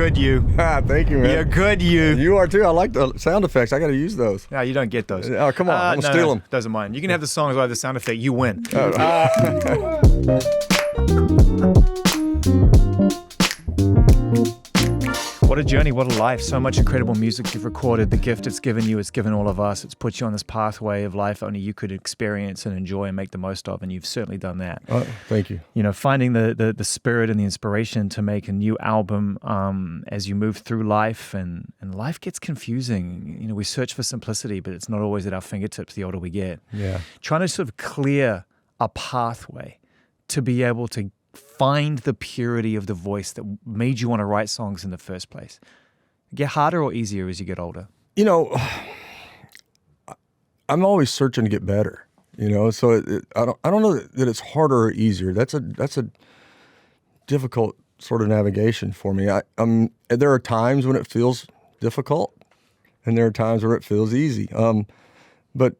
good, you. Thank you, man. You're good, you. You are too. I like the sound effects. I got to use those. No, you don't get those. Oh, come on. I'm going to steal them. Doesn't mind. You can have the song as well as the sound effect. You win. What a journey, what a life. So much incredible music you've recorded. The gift it's given you, it's given all of us. It's put you on this pathway of life only you could experience and enjoy and make the most of, and you've certainly done that. Thank you. You know, finding the spirit and the inspiration to make a new album as you move through life, and life gets confusing. You know, we search for simplicity, but it's not always at our fingertips the older we get. Yeah. Trying to sort of clear a pathway to be able to find the purity of the voice that made you want to write songs in the first place. Get harder or easier as you get older? You know, I'm always searching to get better. You know, so I don't know that it's harder or easier. That's a difficult sort of navigation for me. There are times when it feels difficult, and there are times where it feels easy. But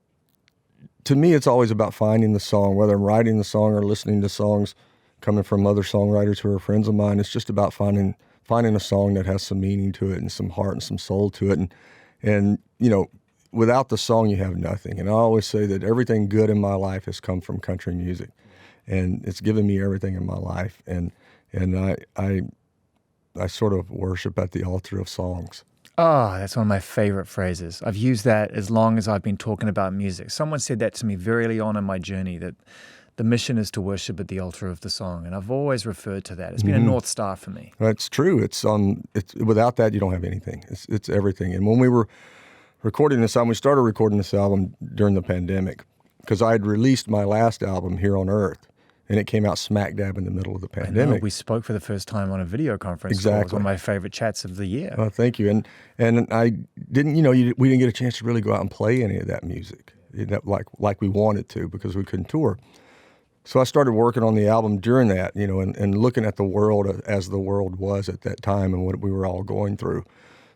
to me, it's always about finding the song, whether I'm writing the song or listening to songs coming from other songwriters who are friends of mine. It's just about finding a song that has some meaning to it and some heart and some soul to it. And you know, without the song, you have nothing. And I always say that everything good in my life has come from country music, and it's given me everything in my life. And I sort of worship at the altar of songs. Oh, that's one of my favorite phrases. I've used that as long as I've been talking about music. Someone said that to me very early on in my journey, that the mission is to worship at the altar of the song, and I've always referred to that. It's been a North Star for me. That's true. It's without that, you don't have anything. It's everything. And when we were recording this album, we started recording this album during the pandemic, because I had released my last album, Here on Earth, and it came out smack dab in the middle of the pandemic. I know, we spoke for the first time on a video conference. Exactly. It was one of my favorite chats of the year. Well, thank you. And I didn't, we didn't get a chance to really go out and play any of that music like we wanted to, because we couldn't tour. So I started working on the album during that, and looking at the world as the world was at that time and what we were all going through.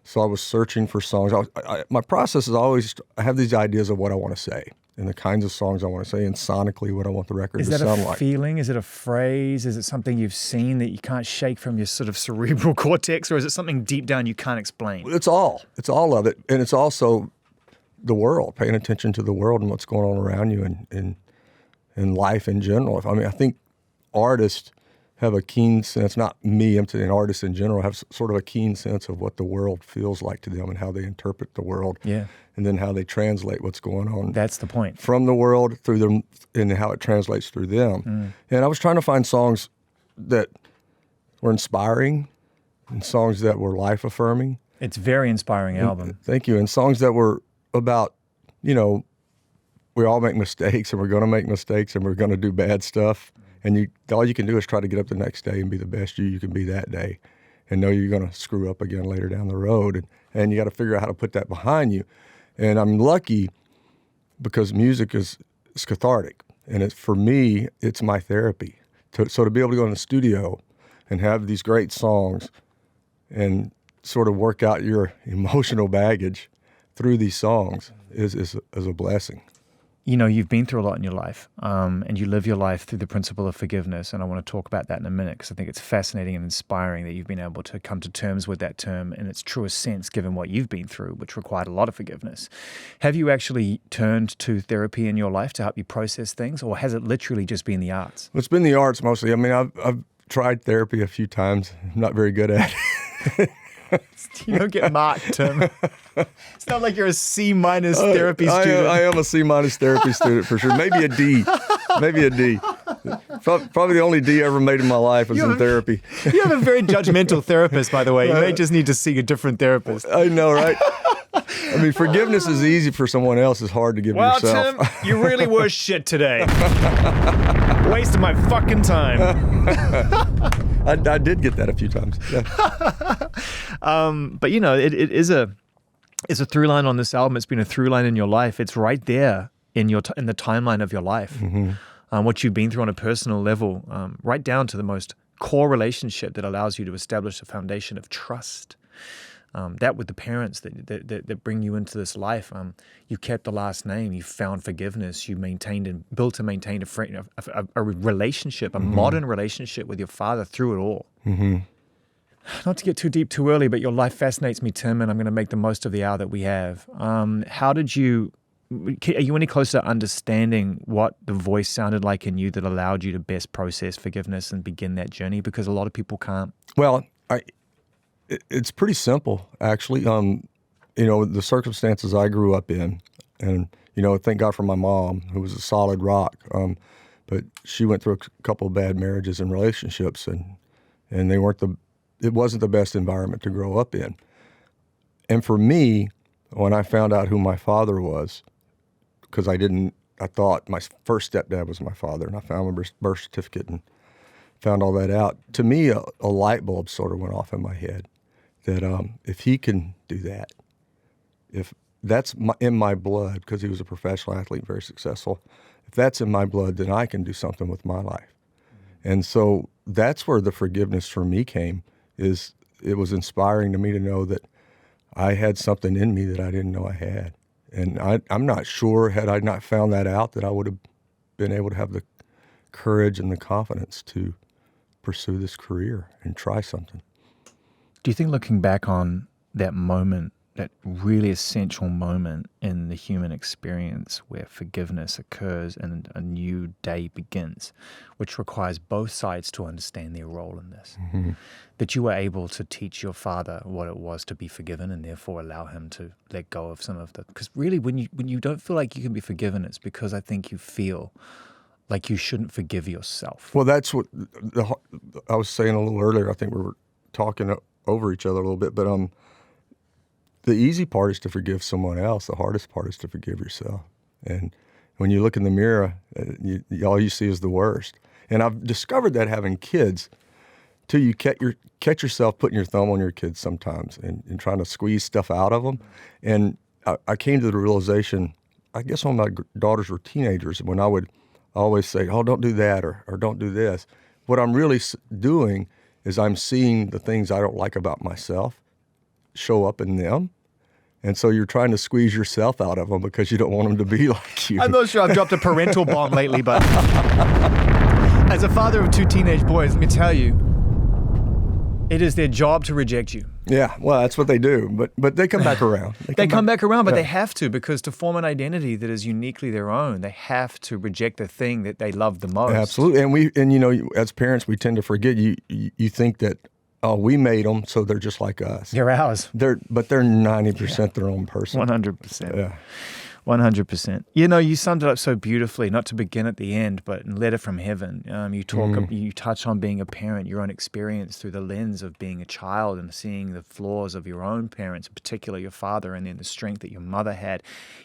So I was searching for songs. My process is always, I have these ideas of what I want to say and the kinds of songs I want to say and sonically what I want the record to sound like. Is that a feeling? Is it a phrase? Is it something you've seen that you can't shake from your sort of cerebral cortex? Or is it something deep down you can't explain? It's all of it. And it's also the world, paying attention to the world and what's going on around you and life in general. I think artists have a keen sense, not me, I'm saying artists in general, have sort of a keen sense of what the world feels like to them and how they interpret the world. Yeah. And then how they translate what's going on. That's the point. From the world through them and how it translates through them. And I was trying to find songs that were inspiring and songs that were life-affirming. It's a very inspiring album. Thank you. And songs that were about, we all make mistakes, and we're going to make mistakes, and we're going to do bad stuff. And all you can do is try to get up the next day and be the best you can be that day, and know you're going to screw up again later down the road. And you got to figure out how to put that behind you. And I'm lucky because music is cathartic, and for me, it's my therapy. So to be able to go in the studio and have these great songs and sort of work out your emotional baggage through these songs is a blessing. You've been through a lot in your life, and you live your life through the principle of forgiveness, and I want to talk about that in a minute, because I think it's fascinating and inspiring that you've been able to come to terms with that term in its truest sense, given what you've been through, which required a lot of forgiveness. Have you actually turned to therapy in your life to help you process things, or has it literally just been the arts? Well, it's been the arts mostly. I've tried therapy a few times. I'm not very good at it. You don't get marked, Tim. It's not like you're a C- therapy student. I am a C- therapy student for sure. Maybe a D. Probably the only D I ever made in my life was in therapy. You have a very judgmental therapist, by the way. You may just need to seek a different therapist. I know, right? Forgiveness is easy for someone else. It's hard to give yourself. Well, Tim, you really were shit today. Wasting my fucking time. I did get that a few times. Yeah. But it's a through line on this album. It's been a through line in your life. It's right there in the timeline of your life. What you've been through on a personal level, right down to the most core relationship that allows you to establish a foundation of trust. That with the parents that bring you into this life. You kept the last name. You found forgiveness. You maintained and built and maintained a relationship, a modern relationship with your father through it all. not to get too deep too early, but your life fascinates me, Tim, and I'm going to make the most of the hour that we have. Are you any closer to understanding what the voice sounded like in you that allowed you to best process forgiveness and begin that journey? Because a lot of people can't. Well, it's pretty simple, actually. The circumstances I grew up in, and, thank God for my mom, who was a solid rock. But she went through a couple of bad marriages and relationships, and it wasn't the best environment to grow up in. And for me, when I found out who my father was, because I thought my first stepdad was my father, and I found my birth certificate and found all that out. To me, a light bulb sort of went off in my head that if he can do that, if that's in my blood, because he was a professional athlete, very successful, if that's in my blood, then I can do something with my life. And so that's where the forgiveness for me came. It was inspiring to me to know that I had something in me that I didn't know I had. And I'm not sure, had I not found that out, that I would have been able to have the courage and the confidence to pursue this career and try something. Do you think, looking back on that moment, that really essential moment in the human experience where forgiveness occurs and a new day begins, which requires both sides to understand their role in this, that you were able to teach your father what it was to be forgiven and therefore allow him to let go of some of the... Because really, when you don't feel like you can be forgiven, it's because I think you feel like you shouldn't forgive yourself. Well, that's what I was saying a little earlier. I think we were talking over each other a little bit, but the easy part is to forgive someone else. The hardest part is to forgive yourself. And when you look in the mirror, all you see is the worst. And I've discovered that having kids, too, you catch yourself putting your thumb on your kids sometimes and trying to squeeze stuff out of them. And I came to the realization, I guess when my daughters were teenagers, when I would always say, oh, don't do that or don't do this. What I'm really doing is I'm seeing the things I don't like about myself show up in them. And so you're trying to squeeze yourself out of them because you don't want them to be like you. I'm not sure I've dropped a parental bomb lately, but as a father of two teenage boys, let me tell you, it is their job to reject you. Yeah, well, that's what they do, but they come back around. They come back around, but they have to, because to form an identity that is uniquely their own, they have to reject the thing that they love the most. Absolutely, and as parents, we tend to forget. You think that, oh, we made them, so they're just like us. They're ours. But they're 90% their own person. 100%. Yeah. 100%. You summed it up so beautifully, not to begin at the end, but in Letter from Heaven, you touch on being a parent, your own experience through the lens of being a child and seeing the flaws of your own parents, in particular your father, and then the strength that your mother had,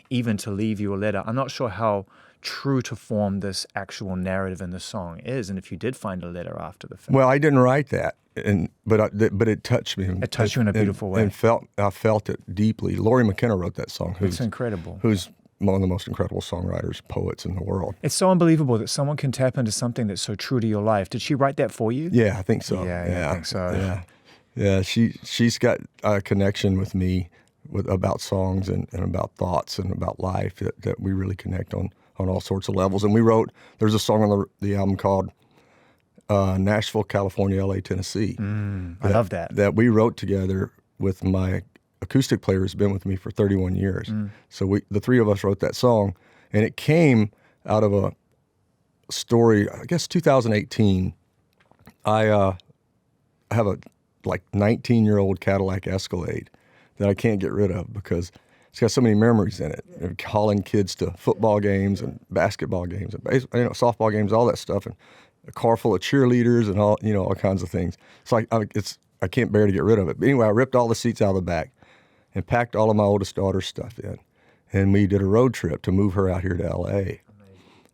even to leave you a letter. I'm not sure how true to form this actual narrative in the song is, and if you did find a letter after the fact. Well, I didn't write that, but it touched me. It touched you in a beautiful way. And I felt it deeply. Laurie McKenna wrote that song. It's incredible. Who's one of the most incredible songwriters, poets in the world. It's so unbelievable that someone can tap into something that's so true to your life. Did she write that for you? Yeah, I think so. Yeah, I think so. Yeah. She's got a connection with me about songs and about thoughts and about life that we really connect on all sorts of levels. And there's a song on the album called Nashville, California, LA, Tennessee. I love that. That we wrote together with my acoustic player who's been with me for 31 years. So the three of us wrote that song, and it came out of a story, I guess 2018. I have a 19-year-old Cadillac Escalade that I can't get rid of because it's got so many memories in it. Calling kids to football games and basketball games and softball games, all that stuff, and a car full of cheerleaders and all kinds of things. So I can't bear to get rid of it. But anyway, I ripped all the seats out of the back and packed all of my oldest daughter's stuff in, and we did a road trip to move her out here to L.A. Amazing.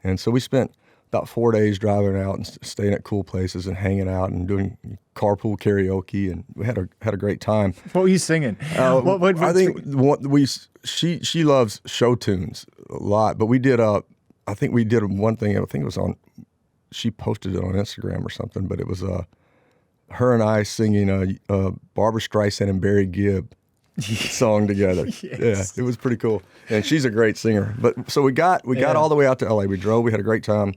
And so we spent about 4 days driving out and staying at cool places and hanging out and doing carpool karaoke, and we had a great time. What were you singing? I think she loves show tunes a lot, but we did I think we did one thing. I think it was she posted it on Instagram or something, but it was her and I singing a Barbra Streisand and Barry Gibb song together. Yes. Yeah, it was pretty cool, and she's a great singer. But so we got all the way out to LA. We drove. We had a great time.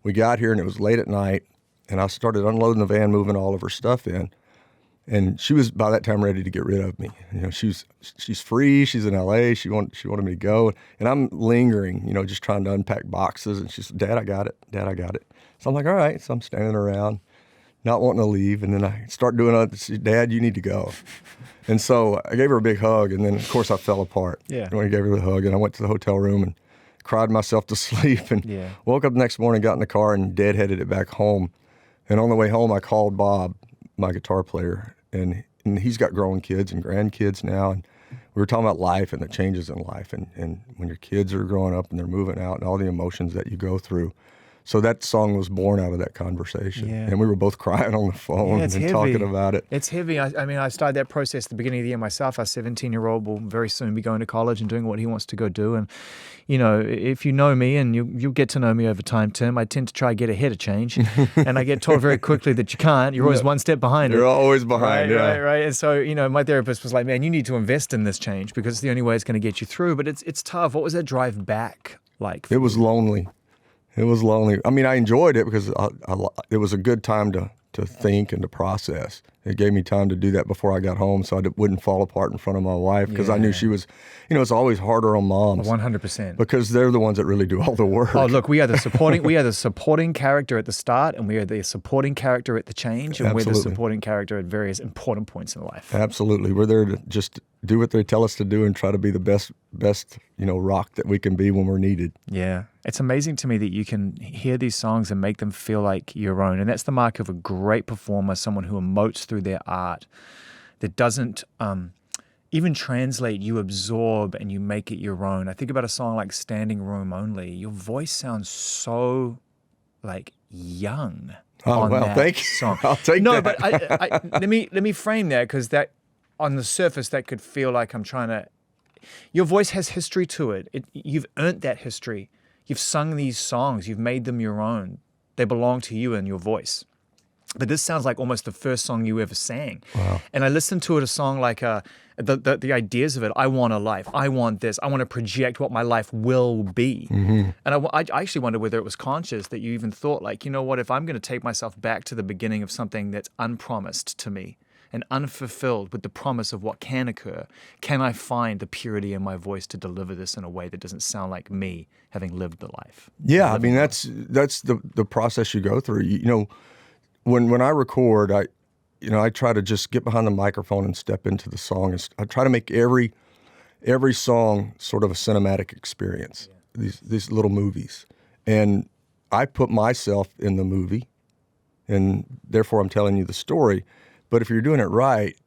We got here, and it was late at night, and I started unloading the van, moving all of her stuff in. And she was by that time ready to get rid of me. You know, she's free. She's in LA. She wanted me to go, and I'm lingering. You know, just trying to unpack boxes. And she said, "Dad, I got it. Dad, I got it." So I'm like, "All right." So I'm standing around, not wanting to leave, and then I start doing it. She said, "Dad, you need to go." And so I gave her a big hug, and then of course I fell apart. Yeah. When I gave her the hug, and I went to the hotel room and cried myself to sleep, and woke up the next morning, got in the car, and deadheaded it back home. And on the way home, I called Bob, my guitar player, and he's got grown kids and grandkids now. And we were talking about life and the changes in life, and when your kids are growing up and they're moving out and all the emotions that you go through. So that song was born out of that conversation. Yeah. And we were both crying on the phone and talking about it. It's heavy. I mean, I started that process at the beginning of the year myself. Our 17-year-old will very soon be going to college and doing what he wants to go do. And, you know, if you know me, and you'll get to know me over time, Tim, I tend to try to get ahead of change. And I get told very quickly that you can't. You're always one step behind. You're always behind, Right. And so, you know, my therapist was like, "Man, you need to invest in this change because it's the only way it's going to get you through." But it's tough. What was that drive back like? It was lonely. It was lonely. I mean, I enjoyed it because it was a good time to think and to process. It gave me time to do that before I got home, so I wouldn't fall apart in front of my wife, because I knew she was, you know, it's always harder on moms. 100%. Because they're the ones that really do all the work. Oh, look, we are the supporting character at the start, and we are the supporting character at the change, and we're the supporting character at various important points in life. Absolutely. We're there to just do what they tell us to do and try to be the best, you know, rock that we can be when we're needed. Yeah. It's amazing to me that you can hear these songs and make them feel like your own. And that's the mark of a great performer, someone who emotes through their art, that doesn't even translate. You absorb and you make it your own. I think about a song like Standing Room Only. Your voice sounds so like young. Oh, well, thank you. Song. I'll take that. No, but let me frame that, because that on the surface that could feel like I'm trying to. Your voice has history to it. You've earned that history. You've sung these songs. You've made them your own. They belong to you and your voice. But this sounds like almost the first song you ever sang. Wow. And I listened to it, a song like the ideas of it. I want a life. I want this. I want to project what my life will be. Mm-hmm. And I actually wonder whether it was conscious that you even thought, like, you know what, if I'm going to take myself back to the beginning of something that's unpromised to me and unfulfilled with the promise of what can occur, can I find the purity in my voice to deliver this in a way that doesn't sound like me having lived the life? Yeah, I mean, that's the process you go through. You know, when I record, I try to just get behind the microphone and step into the song. I try to make every song sort of a cinematic experience. Yeah. These little movies, and I put myself in the movie, and therefore I'm telling you the story. But if you're doing it right,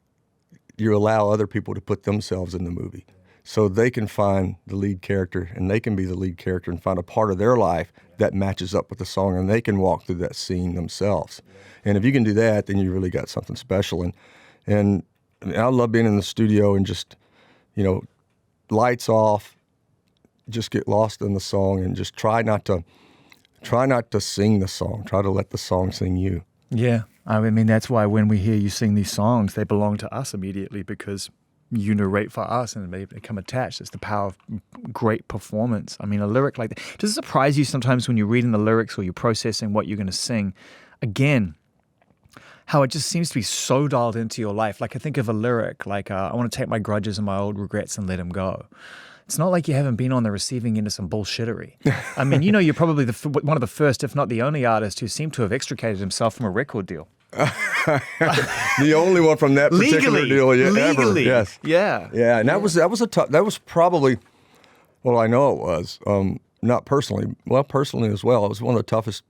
you allow other people to put themselves in the movie, so they can find the lead character, and they can be the lead character and find a part of their life that matches up with the song, and they can walk through that scene themselves. And if you can do that, then you really got something special. And I love being in the studio and just, you know, lights off, just get lost in the song, and just try not to sing the song. Try to let the song sing you. Yeah. I mean, that's why when we hear you sing these songs, they belong to us immediately, because you narrate for us and they become attached. It's the power of great performance. I mean, a lyric like that. Does it surprise you sometimes when you're reading the lyrics or you're processing what you're going to sing? Again, how it just seems to be so dialed into your life. Like, I think of a lyric like, I want to take my grudges and my old regrets and let them go. It's not like you haven't been on the receiving end of some bullshittery. I mean, you know, you're probably one of the first, if not the only artist who seemed to have extricated himself from a record deal. The only one from that particular deal ever. Yes. Yeah. Yeah, and that was probably, well, I know it was, not personally, well, personally as well. It was one of the toughest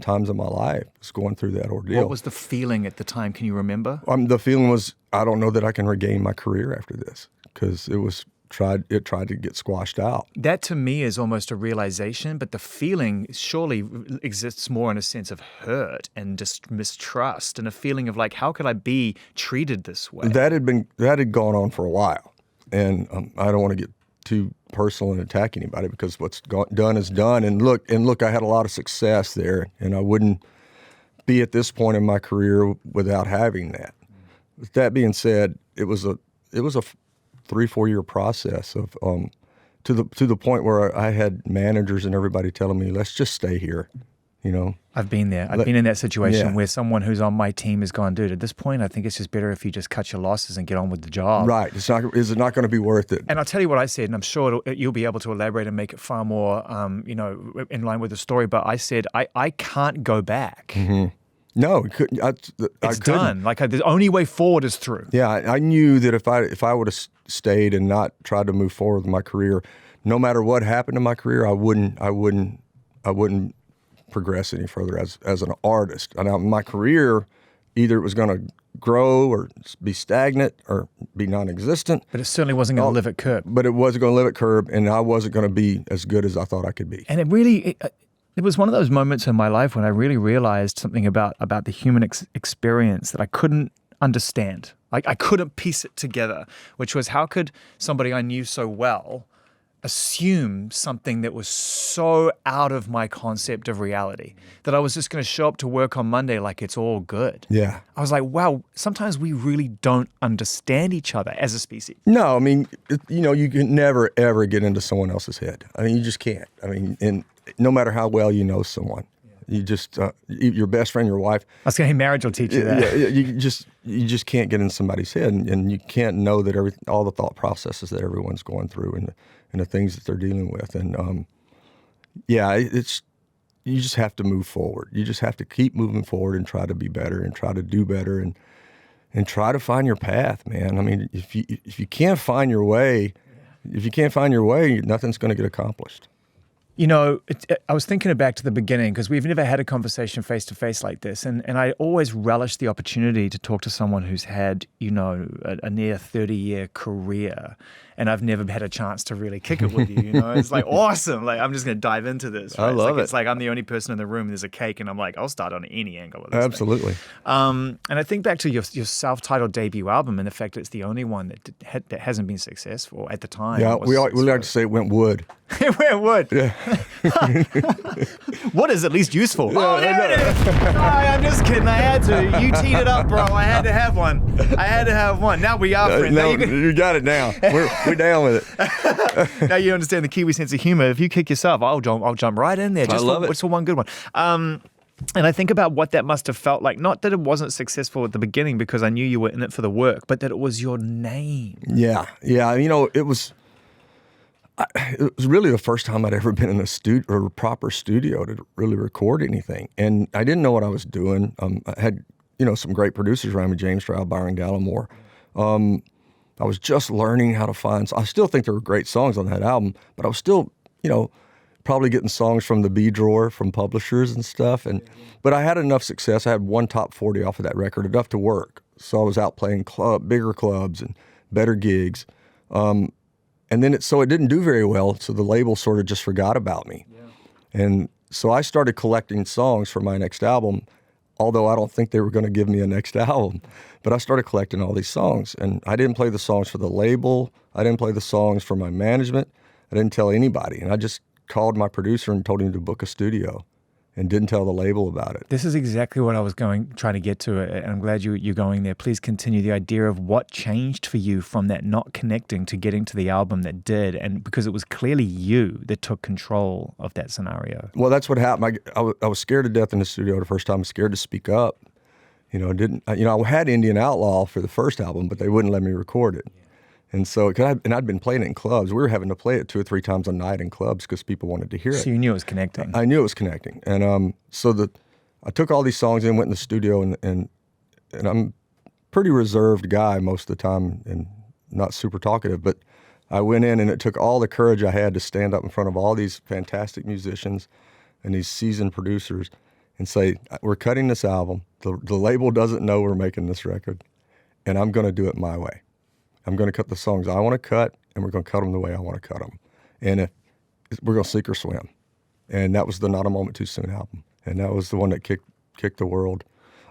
times of my life, was going through that ordeal. What was the feeling at the time? Can you remember? The feeling was, I don't know that I can regain my career after this, because it tried to get squashed out. That to me is almost a realization, but the feeling surely exists more in a sense of hurt and just mistrust, and a feeling of like, how could I be treated this way? That had gone on for a while, and I don't want to get too personal and attack anybody, because what's done is done. And look, I had a lot of success there, and I wouldn't be at this point in my career without having that. With that being said, it was a 3-4 year process of to the point where I had managers and everybody telling me, let's just stay here. you know. I've been there. I've been in that situation Yeah. where someone who's on my team has gone, dude, at this point, I think it's just better if you just cut your losses and get on with the job. Right. Is it not going to be worth it? And I'll tell you what I said, and I'm sure you'll be able to elaborate and make it far more, in line with the story. But I said, I can't go back. Mm-hmm. No, it couldn't. It's done. Like the only way forward is through. Yeah, I knew that if I would have stayed and not tried to move forward with my career, no matter what happened in my career, I wouldn't progress any further as an artist. And my career, either it was going to grow or be stagnant or be non-existent. But it certainly wasn't going to live at curb. But it wasn't going to live at curb, and I wasn't going to be as good as I thought I could be. And it was one of those moments in my life when I really realized something about the human experience that I couldn't understand. Like I couldn't piece it together, which was how could somebody I knew so well assume something that was so out of my concept of reality that I was just going to show up to work on Monday like it's all good. Yeah. I was like, wow, sometimes we really don't understand each other as a species. No, I mean, you can never, ever get into someone else's head. I mean, you just can't. I mean, and no matter how well you know someone, you just, your best friend, your wife. I was going to say marriage will teach you that. Yeah, you just can't get in somebody's head, and you can't know that all the thought processes that everyone's going through and the things that they're dealing with. And you just have to move forward. You just have to keep moving forward and try to be better and try to do better and try to find your path, man. I mean, if you can't find your way, nothing's going to get accomplished. You know, I was thinking back to the beginning because we've never had a conversation face to face like this. And I always relish the opportunity to talk to someone who's had, a near 30-year career. And I've never had a chance to really kick it with you. It's like awesome. Like, I'm just going to dive into this. Right? I love it. It's like I'm the only person in the room. There's a cake. And I'm like, I'll start on any angle with this Absolutely. thing. And I think back to your self-titled debut album and the fact that it's the only one that hasn't been successful at the time. Yeah, we like to say it went wood. It went wood. Yeah. What is at least useful? Oh, there it is. Sorry, I'm just kidding. I had to. You teed it up, bro. I had to have one. Now we are friends. No, you got it now. We're down with it. Now you understand the Kiwi sense of humor. If you kick yourself, I'll jump right in there. I love it. It's for one good one. And I think about what that must have felt like. Not that it wasn't successful at the beginning because I knew you were in it for the work, but that it was your name. Yeah. It was really the first time I'd ever been in a studio or a proper studio to really record anything, and I didn't know what I was doing. I had some great producers around me, James Stroud, Byron Gallimore. I was just learning how to find. I still think there were great songs on that album, but I was still, probably getting songs from the B drawer from publishers and stuff. But I had enough success. I had one top 40 off of that record, enough to work. So I was out playing bigger clubs and better gigs. And then it didn't do very well. So the label sort of just forgot about me. Yeah. And so I started collecting songs for my next album, although I don't think they were going to give me a next album. But I started collecting all these songs, and I didn't play the songs for the label. I didn't play the songs for my management. I didn't tell anybody. And I just called my producer and told him to book a studio and didn't tell the label about it. This is exactly what I was trying to get to, and I'm glad you're going there. Please continue the idea of what changed for you from that not connecting to getting to the album that did, and because it was clearly you that took control of that scenario. Well, that's what happened. I was scared to death in the studio the first time, scared to speak up. I had Indian Outlaw for the first album, but they wouldn't let me record it. And so, I'd been playing it in clubs. We were having to play it 2 or 3 times a night in clubs because people wanted to hear it. So you knew it was connecting. I knew it was connecting. And I took all these songs and went in the studio, and I'm a pretty reserved guy most of the time and not super talkative, but I went in and it took all the courage I had to stand up in front of all these fantastic musicians and these seasoned producers and say, we're cutting this album. The label doesn't know we're making this record, and I'm going to do it my way. I'm going to cut the songs I want to cut, and we're going to cut them the way I want to cut them. And we're going to sink or swim. And that was the Not a Moment Too Soon album. And that was the one that kicked the world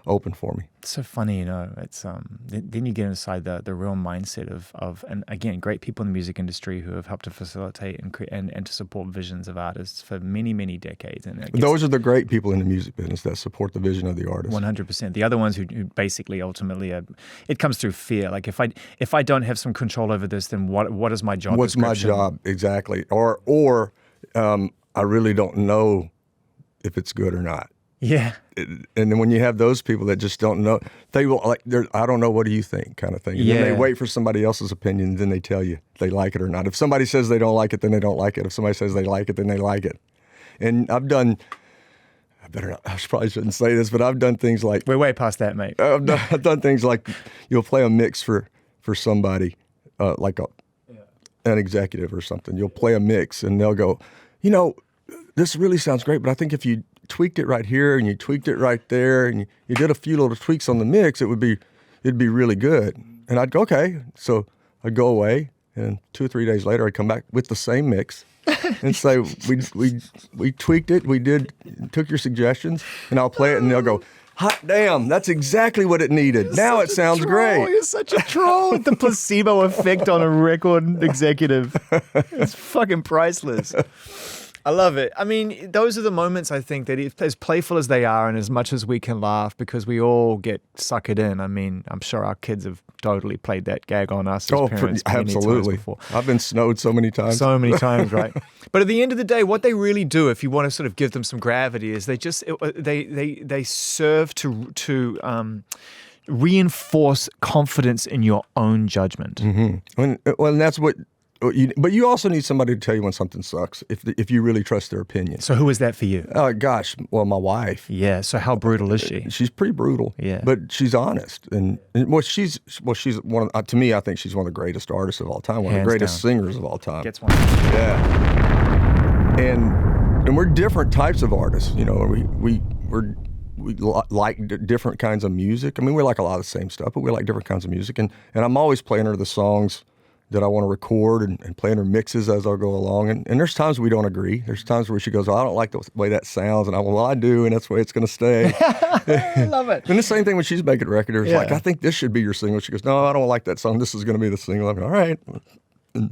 open for me. It's so funny, it's then you get inside the real mindset of and again, great people in the music industry who have helped to facilitate and to support visions of artists for many, many decades. And those are the great people in the music business that support the vision of the artist. 100%. The other ones who basically ultimately it comes through fear. Like if I don't have some control over this, then what is my job? What's my job exactly? Or I really don't know if it's good or not. Yeah. And then when you have those people that just don't know, they will like, I don't know, what do you think, kind of thing. And then they wait for somebody else's opinion, then they tell you if they like it or not. If somebody says they don't like it, then they don't like it. If somebody says they like it, then they like it. And I've done, I probably shouldn't say this, but I've done things like, We're way past that, mate. I've done things like, you'll play a mix for somebody, like an executive or something. You'll play a mix and they'll go, this really sounds great, but I think if you tweaked it right here and you tweaked it right there and you did a few little tweaks on the mix, it'd be really good. And I'd go, okay. So I'd go away, and 2 or 3 days later I'd come back with the same mix and say, we tweaked it, took your suggestions, and I'll play it, and they'll go, hot damn, that's exactly what it needed. Now it sounds great. You're such a troll. The placebo effect on a record executive. It's fucking priceless. I love it. I mean, those are the moments, I think, that as playful as they are and as much as we can laugh, because we all get suckered in. I mean, I'm sure our kids have totally played that gag on us as parents. Absolutely. I've been snowed so many times. So many times, right? But at the end of the day, what they really do, if you want to sort of give them some gravity, is they serve to reinforce confidence in your own judgment. Mm-hmm. And that's what. But you also need somebody to tell you when something sucks, if you really trust their opinion. So who is that for you? Gosh, well, my wife. Yeah. So how brutal is she? She's pretty brutal. Yeah. But she's honest, and she's one of, to me, I think she's one of the greatest artists of all time, one of the greatest singers of all time. Gets one. Yeah. And we're different types of artists. We like different kinds of music. I mean, we like a lot of the same stuff, but we like different kinds of music. And I'm always playing her the songs that I want to record and playing her mixes as I'll go along. And there's times we don't agree. There's times where she goes, I don't like the way that sounds. And I go, well, I do, and that's the way it's going to stay. I love it. And the same thing when she's making records. Like, I think this should be your single. She goes, no, I don't like that song. This is going to be the single. I'm like, all right. And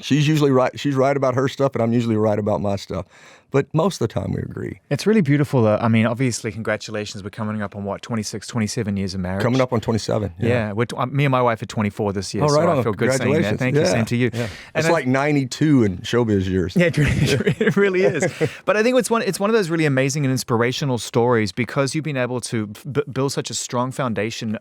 she's usually right. She's right about her stuff, and I'm usually right about my stuff. But most of the time we agree. It's really beautiful. I mean, obviously, congratulations. We're coming up on 26, 27 years of marriage. Coming up on 27. Yeah. Me and my wife are 24 this year. Oh, right so on. I feel good saying that. Thank you. Same to you. Yeah. It's like 92 in showbiz years. Yeah, it really is. But I think it's one of those really amazing and inspirational stories, because you've been able to build such a strong foundation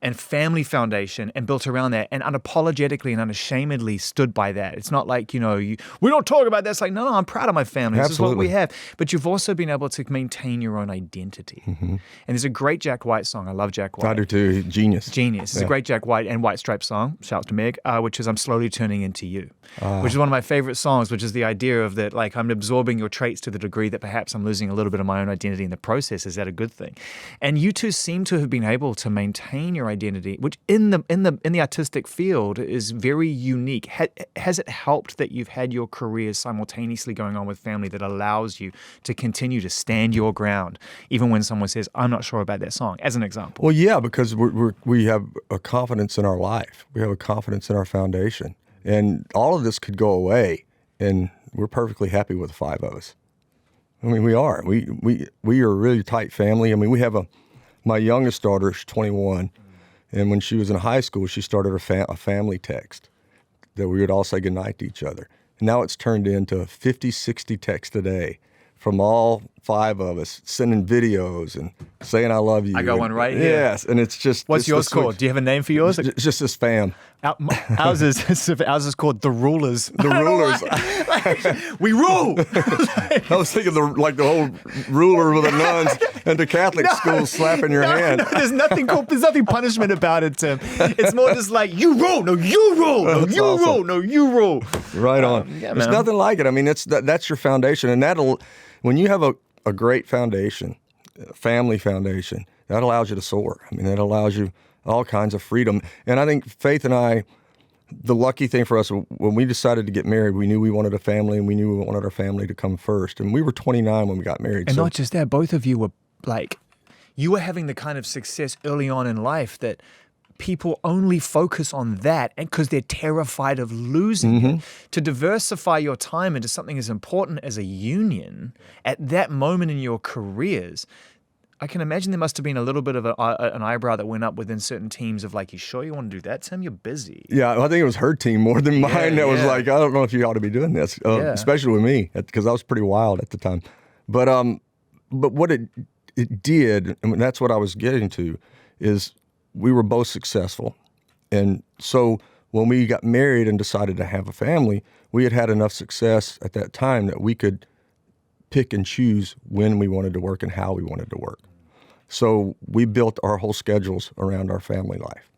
and family foundation, and built around that, and unapologetically and unashamedly stood by that. It's not like, we don't talk about that. It's like, no, I'm proud of my family. This Absolutely. is what we have. But you've also been able to maintain your own identity. Mm-hmm. And there's a great Jack White song. I love Jack White. I do too. Genius. It's a great Jack White and White Stripes song. Shout out to Meg, which is I'm Slowly Turning Into You, which is one of my favorite songs, which is the idea of that, like, I'm absorbing your traits to the degree that perhaps I'm losing a little bit of my own identity in the process. Is that a good thing? And you two seem to have been able to maintain your identity, which in the artistic field is very unique. Has it helped that you've had your careers simultaneously going on with family that allows you to continue to stand your ground, even when someone says, I'm not sure about that song, as an example? Well, yeah, because we have a confidence in our life. We have a confidence in our foundation. And all of this could go away, and we're perfectly happy with the 5 of us. I mean, we are. We are a really tight family. I mean, we have my youngest daughter, she's 21, and when she was in high school, she started a family text that we would all say goodnight to each other. And now it's turned into 50, 60 texts a day from all 5 of us, sending videos and saying I love you. I got one right here. Yes, and it's just... What's yours called? Do you have a name for yours? It's just this fam. Ours is called The Rulers. The Rulers. We rule! I was thinking the whole ruler with the nuns and the Catholic schools slapping your hand. There's nothing punishment about it, Tim. It's more just like, you rule, no, you rule, no, That's you awesome. rule, no, you rule. Right on. Yeah, There's man. nothing like it. I mean, that's your foundation, and when you have a great foundation, a family foundation, that allows you to soar. I mean, that allows you all kinds of freedom. And I think Faith and I, the lucky thing for us, when we decided to get married, we knew we wanted a family, and we knew we wanted our family to come first. And we were 29 when we got married. And not just that, both of you were you were having the kind of success early on in life that people only focus on that because they're terrified of losing it. To diversify your time into something as important as a union at that moment in your careers, I can imagine there must have been a little bit of an eyebrow that went up within certain teams of like, you sure you want to do that, Tim? You're busy. Yeah, I think it was her team more than mine that was like, I don't know if you ought to be doing this, especially with me, because I was pretty wild at the time. But but what it did, and that's what I was getting to, is we were both successful. And so when we got married and decided to have a family, we had enough success at that time that we could pick and choose when we wanted to work and how we wanted to work. So we built our whole schedules around our family life.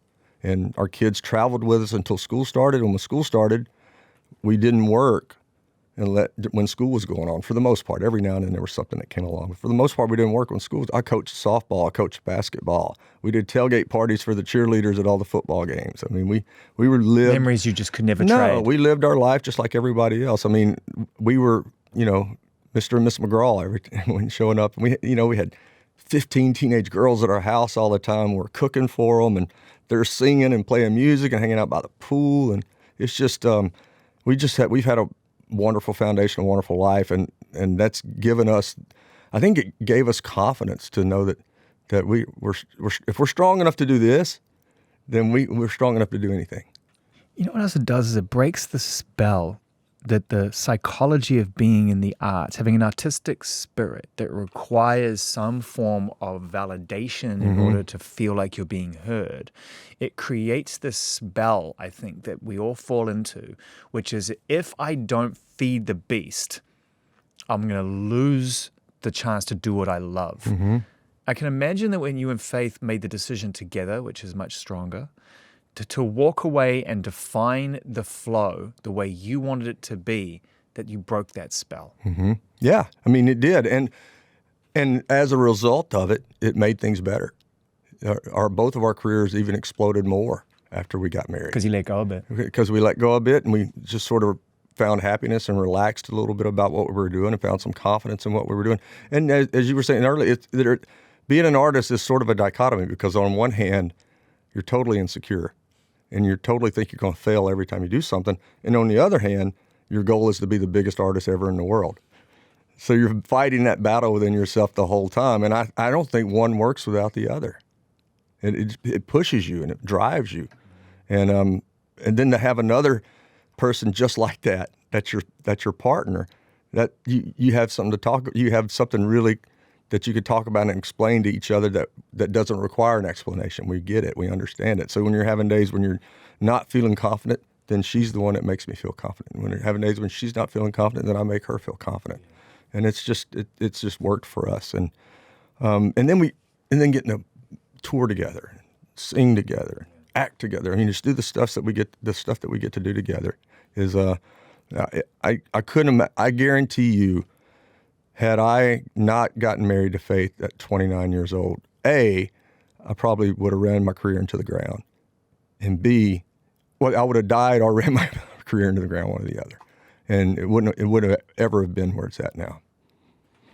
And our kids traveled with us until school started. And when school started, we didn't work when school was going on, for the most part. Every now and then there was something that came along. But for the most part, we didn't work when school was. I coached softball. I coached basketball. We did tailgate parties for the cheerleaders at all the football games. I mean, we were lived. Memories you just could never No, trade. we lived our life just like everybody else. I mean, we were, Mr. and Miss McGraw when showing up. We had 15 teenage girls at our house all the time. We're cooking for them, and they're singing and playing music and hanging out by the pool. And it's just, we've had a wonderful foundation, a wonderful life, and that's given us, I think it gave us confidence to know that if we're strong enough to do this, then we're strong enough to do anything. You know what else it does is it breaks the spell that the psychology of being in the arts, having an artistic spirit that requires some form of validation in order to feel like you're being heard. It creates this spell, I think, that we all fall into, which is if I don't feed the beast, I'm going to lose the chance to do what I love. I can imagine that when you and Faith made the decision together, which is much stronger, to walk away and define the flow the way you wanted it to be, that you broke that spell. Yeah, I mean, it did. And as a result of it, it made things better. Both of our careers even exploded more after we got married. Because you let go a bit. Because we let go a bit, and we just sort of found happiness and relaxed a little bit about what we were doing and found some confidence in what we were doing. And as you were saying earlier, being an artist is sort of a dichotomy, because on one hand, you're totally insecure and you totally think you're going to fail every time you do something. And on the other hand, your goal is to be the biggest artist ever in the world. So you're fighting that battle within yourself the whole time. And I don't think one works without the other. It pushes you and it drives you. And then to have another person just like that's your partner, that you have something to talk, you have something really that you could talk about and explain to each other that doesn't require an explanation. We get it. We understand it. So when you're having days when you're not feeling confident, then she's the one that makes me feel confident. When you're having days when she's not feeling confident, then I make her feel confident. And it's just worked for us. And then getting to tour together, sing together, act together. I mean, just do the stuff that we get to do together is I guarantee you, had I not gotten married to Faith at 29 years old, I probably would have ran my career into the ground. And B, I would have died or ran my career into the ground, one or the other. And it wouldn't have ever have been where it's at now.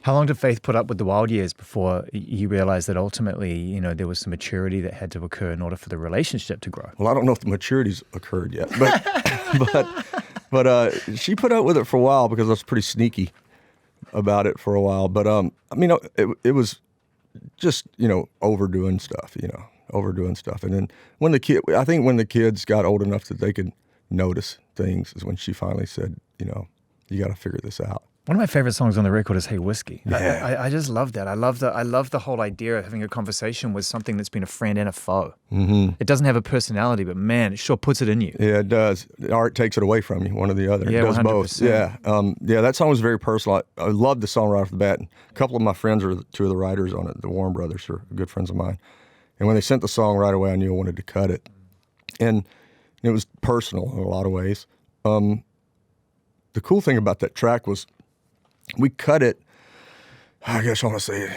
How long did Faith put up with the wild years before you realized that ultimately, there was some maturity that had to occur in order for the relationship to grow? Well, I don't know if the maturity's occurred yet, but she put up with it for a while because I was pretty sneaky about it for a while. But it was just overdoing stuff. And then when the kids got old enough that they could notice things is when she finally said, you got to figure this out. One of my favorite songs on the record is "Hey Whiskey." Yeah. I just love that. I love the whole idea of having a conversation with something that's been a friend and a foe. It doesn't have a personality, but man, it sure puts it in you. Yeah, it does. Art takes it away from you, one or the other. Yeah, it does 100%. both. Yeah, that song was very personal. I love the song right off the bat. And a couple of my friends are two of the writers on it. The Warren brothers are good friends of mine. And when they sent the song right away, I knew I wanted to cut it. And it was personal in a lot of ways. The cool thing about that track was we cut it, I guess I want to say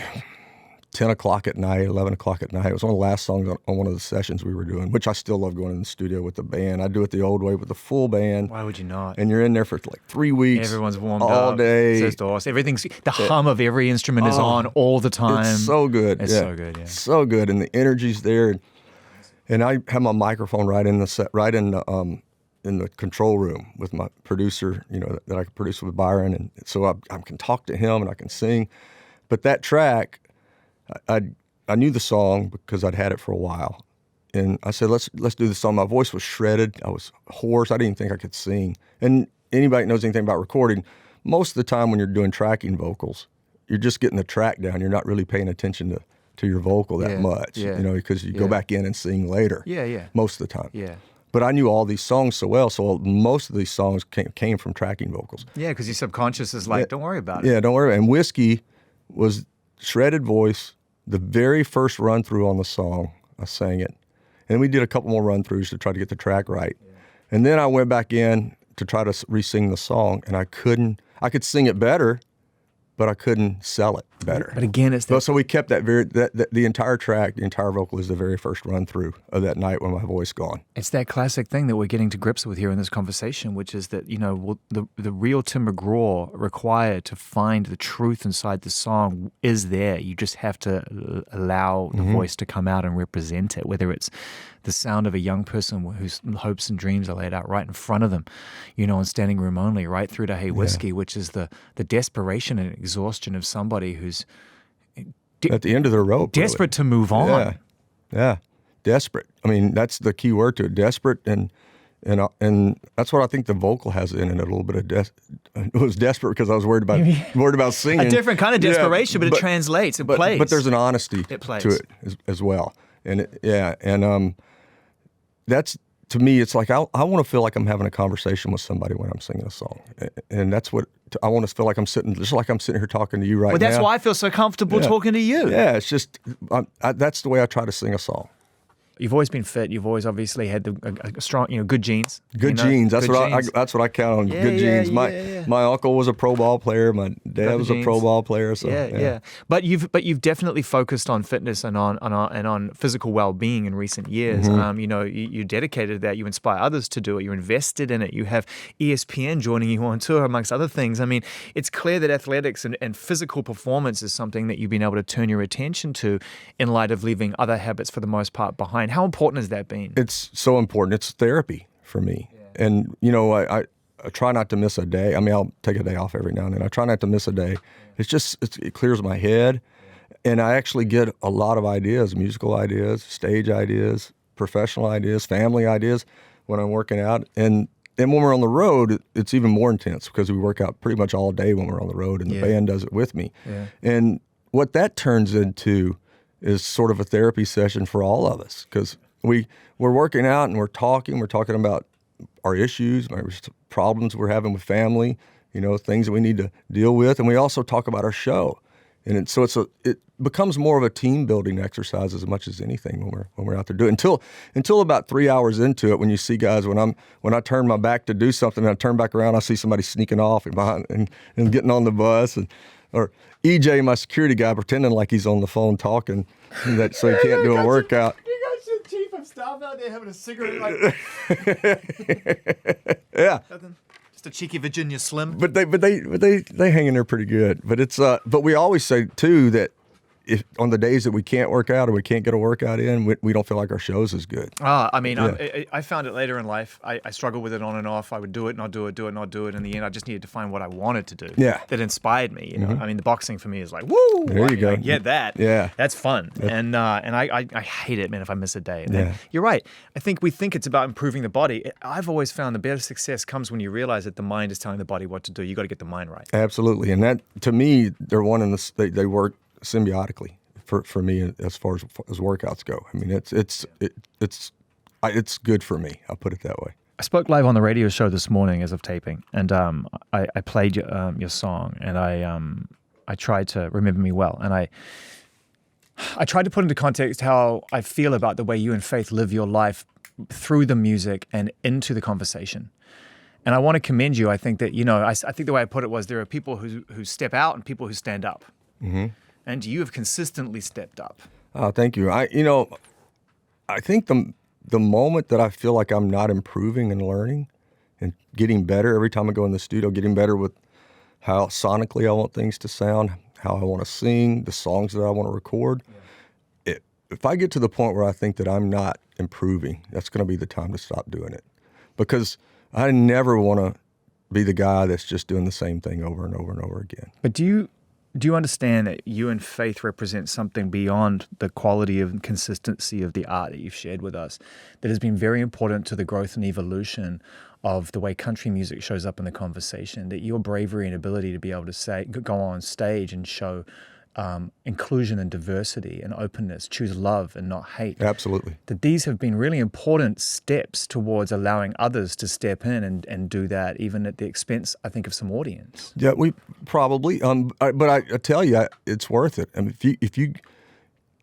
10 o'clock at night, 11 o'clock at night. It was one of the last songs on one of the sessions we were doing, which I still love going in the studio with the band. I do it the old way with the full band. Why would you not? And you're in there for like 3 weeks. Everyone's warmed all up. day. It's awesome. Everything's, the hum of every instrument is on all the time. It's so good. It's so good, yeah. So good. And the energy's there. And I have my microphone right in the set, right in the control room with my producer, that I can produce with Byron. And so I can talk to him and I can sing. But that track, I knew the song because I'd had it for a while. And I said, let's do the song. My voice was shredded. I was hoarse. I didn't even think I could sing. And anybody that knows anything about recording, most of the time when you're doing tracking vocals, you're just getting the track down. You're not really paying attention to your vocal that much, because you go back in and sing later. Most of the time. But I knew all these songs so well, so most of these songs came from tracking vocals. Yeah, because your subconscious is like, don't worry about it. Yeah, don't worry. And Whiskey was shredded voice. The very first run through on the song, I sang it, and we did a couple more run throughs to try to get the track right. And then I went back in to try to re-sing the song, and I couldn't. I could sing it better, but I couldn't sell it better. But again, it's so we kept that the entire track, the entire vocal is the very first run through of that night when my voice gone. It's that classic thing that we're getting to grips with here in this conversation, which is that the real Tim McGraw required to find the truth inside the song is there. You just have to allow the voice to come out and represent it, whether it's the sound of a young person whose hopes and dreams are laid out right in front of them, on standing room only, right through to Hey Whiskey, which is the desperation and exhaustion of somebody who's at the end of their rope, desperate to move on. Yeah, desperate. I mean, that's the key word to it, desperate, and that's what I think the vocal has in it, a little bit of it was desperate because I was worried about singing. A different kind of desperation, but it translates, it plays. But there's an honesty to it as well. And that's, to me, it's like I want to feel like I'm having a conversation with somebody when I'm singing a song, and that's what I want to feel like. I'm sitting here talking to you right now. Well, that's why I feel so comfortable talking to you. Yeah, it's just that's the way I try to sing a song. You've always been fit. You've always obviously had a strong, good genes. Good genes. That's what I count on. Good genes. My uncle was a pro ball player. My dad was a pro ball player. So yeah. But you've definitely focused on fitness and on physical well-being in recent years. You dedicated to that. You inspire others to do it. You're invested in it. You have ESPN joining you on tour, amongst other things. I mean, it's clear that athletics and physical performance is something that you've been able to turn your attention to in light of leaving other habits for the most part behind. How important has that been? It's so important. It's therapy for me. Yeah. And, I try not to miss a day. I mean, I'll take a day off every now and then. I try not to miss a day. It clears my head. And I actually get a lot of ideas, musical ideas, stage ideas, professional ideas, family ideas when I'm working out. And when we're on the road, it's even more intense because we work out pretty much all day when we're on the road, and the band does it with me. Yeah. And what that turns into is sort of a therapy session for all of us, because we're working out and we're talking about our issues, problems we're having with family, things that we need to deal with, and we also talk about our show. And it becomes more of a team building exercise as much as anything when we're out there doing it. Until about 3 hours into it, when you see guys, when I turn my back to do something and I turn back around, I see somebody sneaking off and getting on the bus, or EJ, my security guy, pretending like he's on the phone talking so he can't do a workout. You got your chief of staff out there having a cigarette, yeah. Just a cheeky Virginia Slim. But they hang in there pretty good. But but we always say too that if on the days that we can't work out or we can't get a workout in, we don't feel like our show's as good. I found it later in life. I struggled with it on and off. I would do it, not do it, do it, not do it. In the end, I just needed to find what I wanted to do. Yeah. That inspired me. I mean, the boxing for me is like, woo! There you go. Get that. Yeah. That's fun. And I hate it, man, if I miss a day. And you're right. I think we think it's about improving the body. I've always found the better success comes when you realize that the mind is telling the body what to do. You got to get the mind right. Absolutely. And that, to me, they're one in the, they work symbiotically for me as far as workouts go. I mean, it's good for me. I'll put it that way. I spoke live on the radio show this morning as of taping, and I played your song, and I tried to remember me well, and I tried to put into context how I feel about the way you and Faith live your life through the music and into the conversation. And I want to commend you. I think that, I think the way I put it was there are people who step out and people who stand up. Mm-hmm. And you have consistently stepped up. Oh, thank you. I think the moment that I feel like I'm not improving and learning and getting better every time I go in the studio, getting better with how sonically I want things to sound, how I want to sing, the songs that I want to record. Yeah. If I get to the point where I think that I'm not improving, that's going to be the time to stop doing it. Because I never want to be the guy that's just doing the same thing over and over and over again. But do Do you understand that you and Faith represent something beyond the quality and consistency of the art that you've shared with us that has been very important to the growth and evolution of the way country music shows up in the conversation? That your bravery and ability to be able to go on stage and show inclusion and diversity and openness, choose love and not hate. Absolutely. That these have been really important steps towards allowing others to step in and do that, even at the expense, I think, of some audience. Yeah, we probably, but I tell you, it's worth it. I mean, if you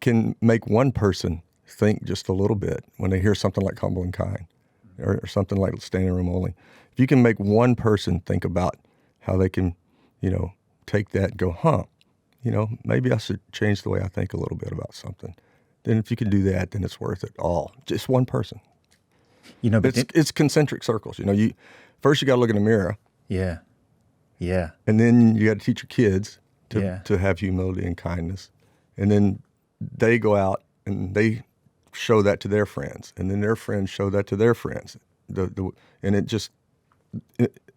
can make one person think just a little bit when they hear something like Humble and Kind or something like Standing Room Only, if you can make one person think about how they can, take that and go, maybe I should change the way I think a little bit about something. Then if you can do that, then it's worth it all. Just one person. But it's concentric circles. First you got to look in the mirror. Yeah. Yeah. And then you got to teach your kids to have humility and kindness. And then they go out and they show that to their friends. And then their friends show that to their friends. And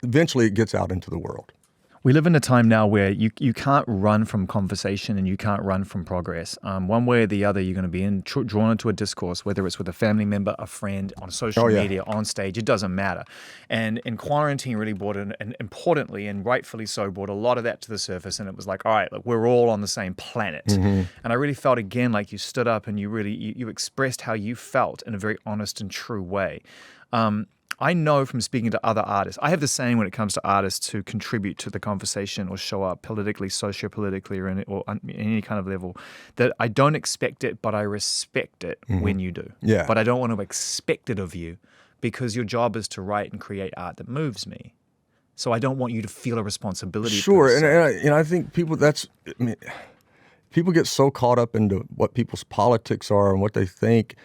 eventually it gets out into the world. We live in a time now where you can't run from conversation and you can't run from progress. One way or the other, you're going to be drawn into a discourse, whether it's with a family member, a friend, on social media, on stage, it doesn't matter. And quarantine really brought and importantly and rightfully so, brought a lot of that to the surface. And it was like, all right, look, we're all on the same planet. Mm-hmm. And I really felt again like you stood up and you really you expressed how you felt in a very honest and true way. I know from speaking to other artists, I have the saying when it comes to artists who contribute to the conversation or show up politically, sociopolitically, or any kind of level, that I don't expect it, but I respect it when you do. Yeah. But I don't want to expect it of you because your job is to write and create art that moves me. So I don't want you to feel a responsibility. Sure, and I think people get so caught up into what people's politics are and what they think,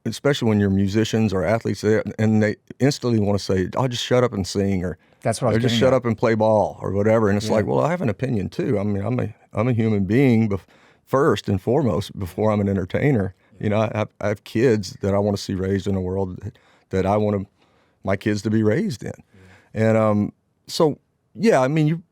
especially when you're musicians or athletes, and they instantly want to say, "I'll just shut up and sing," or that's what I was just shut up and play ball, or whatever. And it's like, well, I have an opinion too. I mean, I'm a human being first and foremost before I'm an entertainer. I have kids that I want to see raised in a world that I want my kids to be raised in, and so yeah, I mean,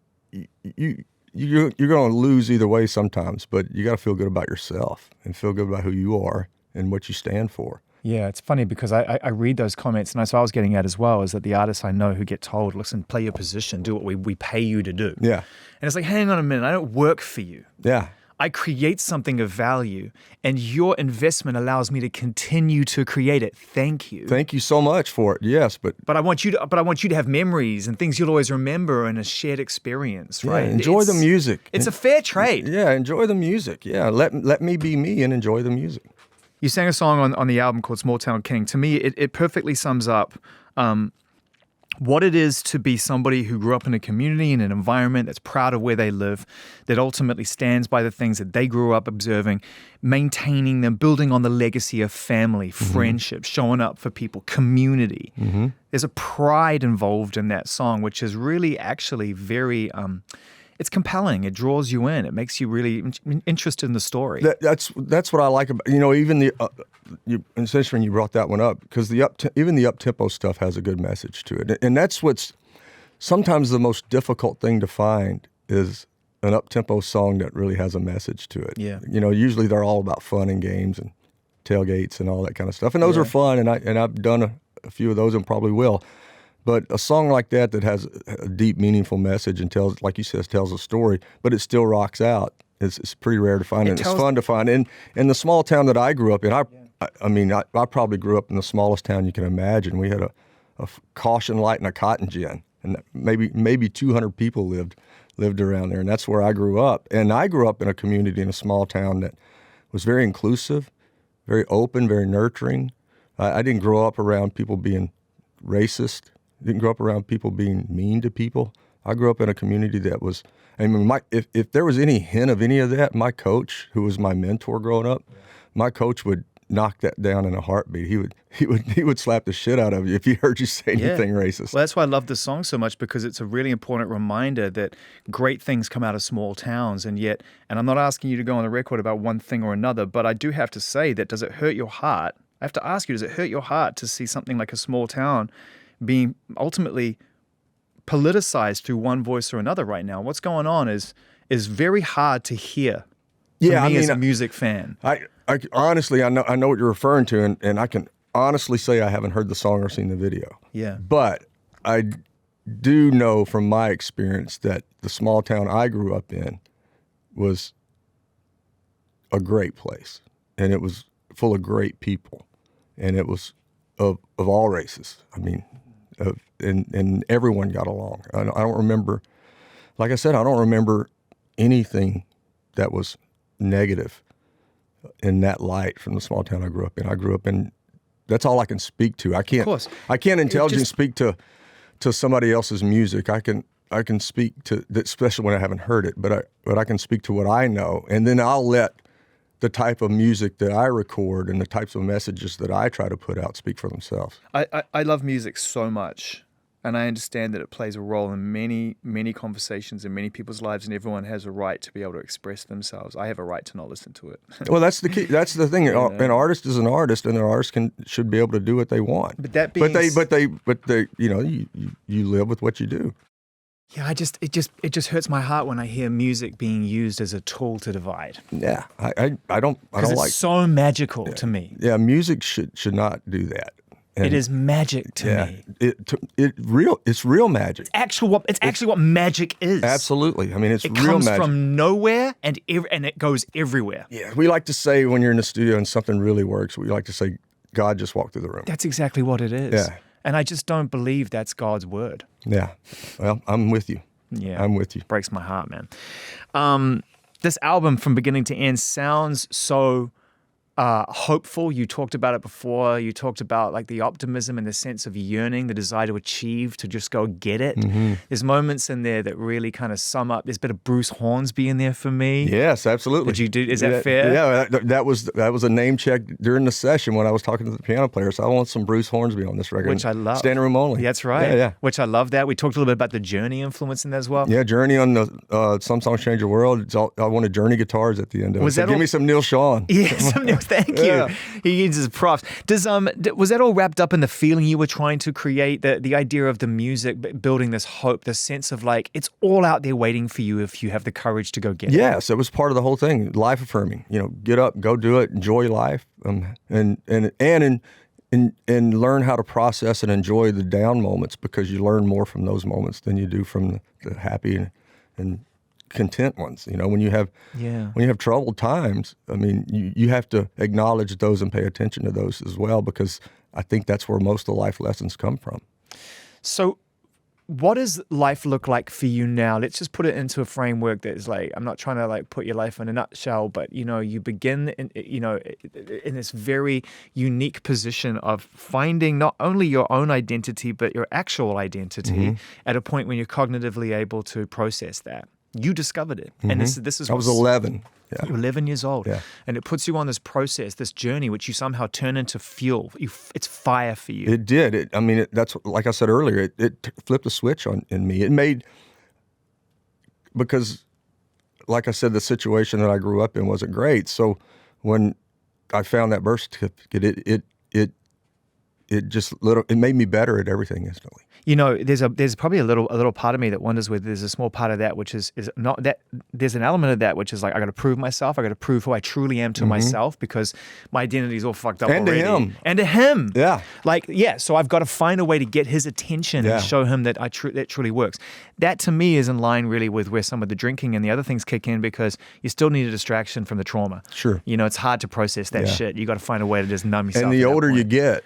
you're going to lose either way sometimes, but you got to feel good about yourself and feel good about who you are and what you stand for. Yeah, it's funny because I read those comments, and that's what I was getting at as well, is that the artists I know who get told, listen, play your position, do what we pay you to do. Yeah. And it's like, hang on a minute, I don't work for you. Yeah. I create something of value, and your investment allows me to continue to create it. Thank you. Thank you so much for it. Yes, but I want you to have memories and things you'll always remember and a shared experience, right? Enjoy the music. It's a fair trade. Yeah, enjoy the music. Yeah, let me be me and enjoy the music. You sang a song on the album called Small Town King. To me, it perfectly sums up what it is to be somebody who grew up in a community, in an environment that's proud of where they live, that ultimately stands by the things that they grew up observing, maintaining them, building on the legacy of family, friendship, showing up for people, community. Mm-hmm. There's a pride involved in that song, which is really actually very... it's compelling. It draws you in. It makes you really interested in the story. That's what I like about even the especially when you brought that one up, because even the up-tempo stuff has a good message to it, and that's what's sometimes the most difficult thing to find is an up-tempo song that really has a message to it. Yeah. Usually they're all about fun and games and tailgates and all that kind of stuff, and those are fun, and I've done a few of those and probably will. But a song like that has a deep, meaningful message and tells, like you said, tells a story, but it still rocks out. It's pretty rare to find, and it's fun to find. And in the small town that I grew up in, I probably grew up in the smallest town you can imagine. We had a caution light and a cotton gin, and maybe 200 people lived around there, and that's where I grew up. And I grew up in a community in a small town that was very inclusive, very open, very nurturing. I didn't grow up around people being racist. Didn't grow up around people being mean to people. I grew up in a community that was, if there was any hint of any of that, my coach, who was my mentor growing up, my coach would knock that down in a heartbeat. He would slap the shit out of you if he heard you say anything racist. Well, that's why I love this song so much, because it's a really important reminder that great things come out of small towns, and I'm not asking you to go on the record about one thing or another, but I do have to say that, does it hurt your heart? I have to ask you, does it hurt your heart to see something like a small town being ultimately politicized through one voice or another right now? What's going on is is very hard to hear. Yeah, as a music fan. I honestly, I know what you're referring to, and I can honestly say I haven't heard the song or seen the video. Yeah. But I do know from my experience that the small town I grew up in was a great place, and it was full of great people, and it was of all races. I mean, and everyone got along. I don't remember, like I said, I don't remember anything that was negative in that light from the small town I grew up in. I grew up in, that's all I can speak to. I can't intelligently speak to somebody else's music. I can speak to, especially when I haven't heard it, but I can speak to what I know, and then I'll let the type of music that I record and the types of messages that I try to put out speak for themselves. I love music so much, and I understand that it plays a role in many, many conversations in many people's lives, and everyone has a right to be able to express themselves. I have a right to not listen to it. Well, that's the key. That's the thing. An artist is an artist, and an artist should be able to do what they want. But that being, but they, you live with what you do. Yeah, it just hurts my heart when I hear music being used as a tool to divide. Yeah, I don't it's like. So magical to me. Yeah, music should not do that. And it is magic to me. It's real magic. It's actually what magic is. Absolutely. I mean, it real comes magic. from nowhere and it goes everywhere. Yeah, we like to say when you're in the studio and something really works, we like to say God just walked through the room. That's exactly what it is. Yeah. And I just don't believe that's God's word. Yeah. Well, I'm with you. Yeah. I'm with you. Breaks my heart, man. This album from beginning to end sounds so hopeful. You talked about it before. You talked about like the optimism and the sense of yearning, the desire to achieve, to just go get it. Mm-hmm. There's moments in there that really kind of sum up. There's a bit of Bruce Hornsby in there for me. Yes, absolutely. Did you do? Is that fair? Yeah, that was a name check during the session when I was talking to the piano player. So I want some Bruce Hornsby on this record, which I love. Standing room only. That's right. Yeah. Which I love that. We talked a little bit about the Journey influence in that as well. Yeah, Journey on the Some Songs Change the World. I wanted Journey guitars at the end of it. So give me some Neil Sean. Yeah, some Neil. Thank you. Yeah. He uses props. Was that all wrapped up in the feeling you were trying to create? The idea of the music building this hope, the sense of like it's all out there waiting for you if you have the courage to go get it. Yes, it was part of the whole thing. Life-affirming. Get up, go do it, enjoy life, and learn how to process and enjoy the down moments, because you learn more from those moments than you do from the happy and content ones. When you have troubled times, I mean, you have to acknowledge those and pay attention to those as well, because I think that's where most of the life lessons come from. So what does life look like for you now? Let's just put it into a framework that is like, I'm not trying to like put your life in a nutshell, but you begin in this very unique position of finding not only your own identity, but your actual identity at a point when you're cognitively able to process that. You discovered it. And this is I was 11. Yeah. You're 11 years old. Yeah. And it puts you on this process, this journey, which you somehow turn into fuel. It's fire for you. It did. That's like I said earlier, it flipped a switch in me. It made, because like I said, the situation that I grew up in wasn't great. So when I found that birth certificate, it made me better at everything instantly. There's probably a little part of me that wonders whether there's a small part of that which is not that. There's an element of that which is like, I got to prove myself. I got to prove who I truly am to myself, because my identity is all fucked up already. And to him. Yeah. So I've got to find a way to get his attention and show him that that truly works. That to me is in line really with where some of the drinking and the other things kick in, because you still need a distraction from the trauma. Sure. It's hard to process that shit. You got to find a way to just numb yourself. And the older you get,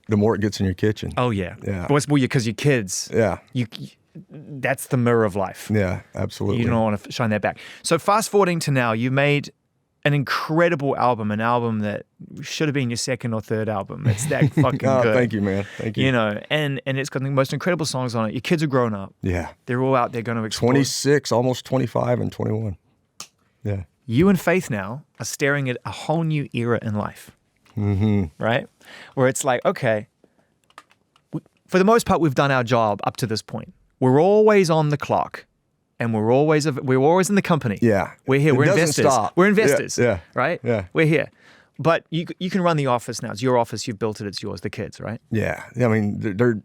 the more it gets in your kitchen. Oh, yeah. Yeah. Well, because your kids. Yeah. That's the mirror of life. Yeah, absolutely. You don't want to shine that back. So fast forwarding to now, you made an incredible album, an album that should have been your second or third album. It's that fucking good. Thank you, man. Thank you. And it's got the most incredible songs on it. Your kids are grown up. Yeah. They're all out there going to explore. 26, almost 25 and 21. Yeah. You and Faith now are staring at a whole new era in life. Right? Where it's like, okay, for the most part, we've done our job up to this point. We're always on the clock, and we're always in the company. Yeah. We're here. We're investors. Stop. We're investors. Yeah. Right? Yeah. We're here. But you can run the office now. It's your office. You've built it. It's yours. The kids, right? Yeah. I mean, they're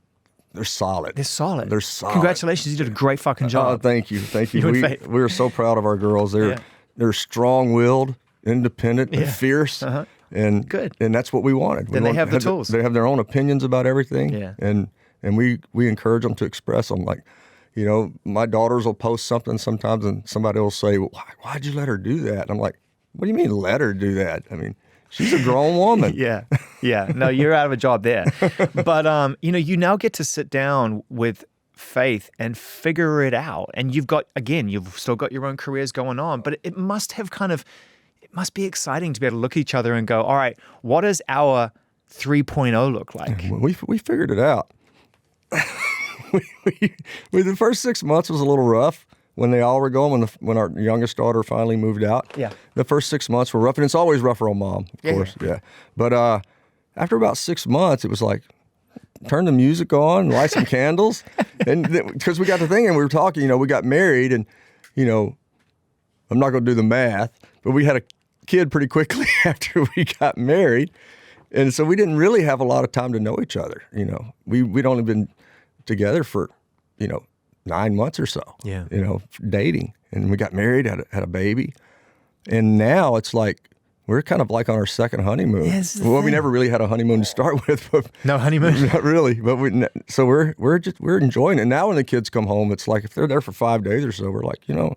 they're solid. They're solid. They're solid. Congratulations, you did a great fucking job. Thank you. You and Faith. We are so proud of our girls. They're strong-willed, independent, and fierce. And good. And that's what we wanted. Then they have the tools. They have their own opinions about everything. Yeah. And we encourage them to express them. Like, you know, my daughters will post something sometimes, and somebody will say, well, "Why'd you let her do that?" And I'm like, "What do you mean let her do that? I mean, she's a grown woman." Yeah. No, you're out of a job there. But you know, you now get to sit down with Faith and figure it out. And you've still got your own careers going on, but it must be exciting to be able to look at each other and go, all right, what does our 3.0 look like? We figured it out. The first 6 months was a little rough when they all were going, when our youngest daughter finally moved out. Yeah. The first 6 months were rough, and it's always rougher on mom, of course. Yeah. But after about 6 months, it was like, turn the music on, light some candles. And because we got to thinking, we were talking, you know, we got married, and, you know, I'm not going to do the math, but we had a kid pretty quickly after we got married. And so we didn't really have a lot of time to know each other. You know, we'd only been together for, you know, 9 months or so, you know, dating. And we got married, had a baby. And now it's like, we're kind of like on our second honeymoon. Yes, we never really had a honeymoon to start with. But no honeymoon? Not really. But we're enjoying it. Now when the kids come home, it's like if they're there for 5 days or so, we're like, you know,